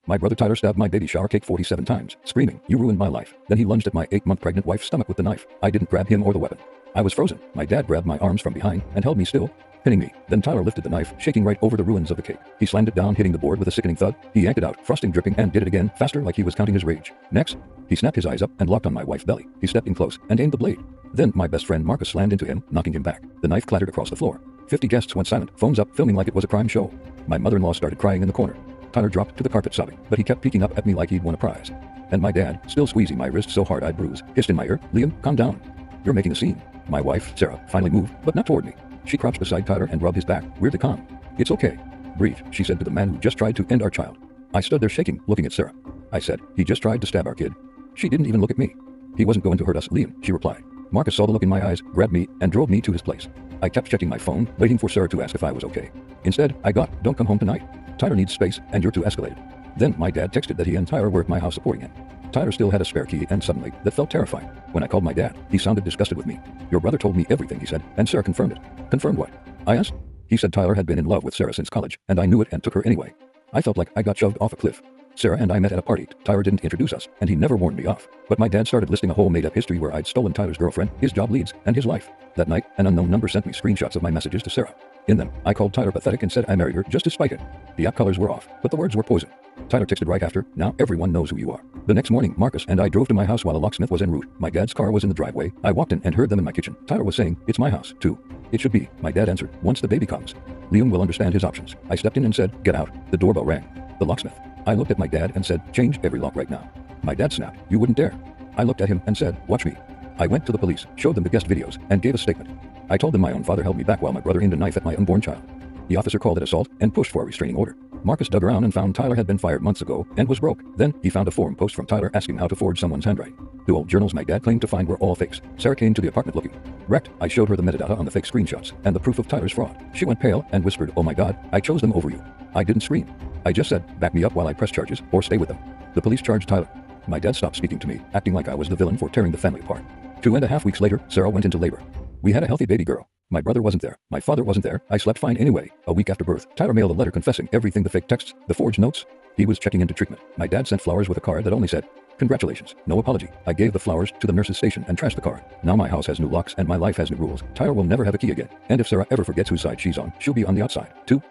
My brother Tyler stabbed my baby shower cake 47 times, screaming, "You ruined my life." Then he lunged at my 8-month pregnant wife's stomach with the knife. I didn't grab him or the weapon. I was frozen. My dad grabbed my arms from behind and held me still, pinning me. Then Tyler lifted the knife, shaking right over the ruins of the cake. He slammed it down, hitting the board with a sickening thud. He yanked it out, frosting dripping, and did it again, faster, like he was counting his rage. Next, he snapped his eyes up and locked on my wife's belly. He stepped in close and aimed the blade. Then my best friend Marcus slammed into him, knocking him back. The knife clattered across the floor. 50 guests went silent, phones up, filming like it was a crime show. My mother-in-law started crying in the corner. Tyler dropped to the carpet sobbing, but he kept peeking up at me like he'd won a prize. And my dad, still squeezing my wrist so hard I'd bruise, hissed in my ear, "Liam, calm down. You're making a scene." My wife, Sarah, finally moved, but not toward me. She crouched beside Tyler and rubbed his back, weirdly calm. "It's okay. Breathe," she said to the man who just tried to end our child. I stood there shaking, looking at Sarah. I said, "He just tried to stab our kid." She didn't even look at me. "He wasn't going to hurt us, Liam," she replied. Marcus saw the look in my eyes, grabbed me, and drove me to his place. I kept checking my phone, waiting for Sarah to ask if I was okay. Instead, I got, "Don't come home tonight. Tyler needs space, and you're too escalated." Then my dad texted that he and Tyler were at my house supporting him. Tyler still had a spare key, and suddenly, that felt terrifying. When I called my dad, he sounded disgusted with me. "Your brother told me everything," he said, and Sarah confirmed it. "Confirmed what?" I asked. He said Tyler had been in love with Sarah since college, and I knew it and took her anyway. I felt like I got shoved off a cliff. Sarah and I met at a party. Tyler didn't introduce us, and he never warned me off. But my dad started listing a whole made-up history where I'd stolen Tyler's girlfriend, his job leads, and his life. That night, an unknown number sent me screenshots of my messages to Sarah. In them, I called Tyler pathetic and said I married her just to spite him. The app colors were off, but the words were poison. Tyler texted right after, "Now everyone knows who you are." The next morning, Marcus and I drove to my house while a locksmith was en route. My dad's car was in the driveway. I walked in and heard them in my kitchen. Tyler was saying, "It's my house, too." "It should be," my dad answered, "once the baby comes. Liam will understand his options." I stepped in and said, "Get out." The doorbell rang. The locksmith. I looked at my dad and said, "Change every lock right now." My dad snapped, "You wouldn't dare." I looked at him and said, "Watch me." I went to the police, showed them the guest videos, and gave a statement. I told them my own father held me back while my brother aimed a knife at my unborn child. The officer called it assault and pushed for a restraining order. Marcus dug around and found Tyler had been fired months ago and was broke. Then, he found a forum post from Tyler asking how to forge someone's handwriting. The old journals my dad claimed to find were all fakes. Sarah came to the apartment looking wrecked. I showed her the metadata on the fake screenshots and the proof of Tyler's fraud. She went pale and whispered, "Oh my God, I chose them over you." I didn't scream. I just said, "Back me up while I press charges, or stay with them." The police charged Tyler. My dad stopped speaking to me, acting like I was the villain for tearing the family apart. 2.5 weeks later, Sarah went into labor. We had a healthy baby girl. My brother wasn't there. My father wasn't there. I slept fine anyway. A week after birth, Tyler mailed a letter confessing everything: the fake texts, the forged notes. He was checking into treatment. My dad sent flowers with a card that only said, "Congratulations." No apology. I gave the flowers to the nurse's station and trashed the card. Now my house has new locks and my life has new rules. Tyler will never have a key again. And if Sarah ever forgets whose side she's on, she'll be on the outside, too.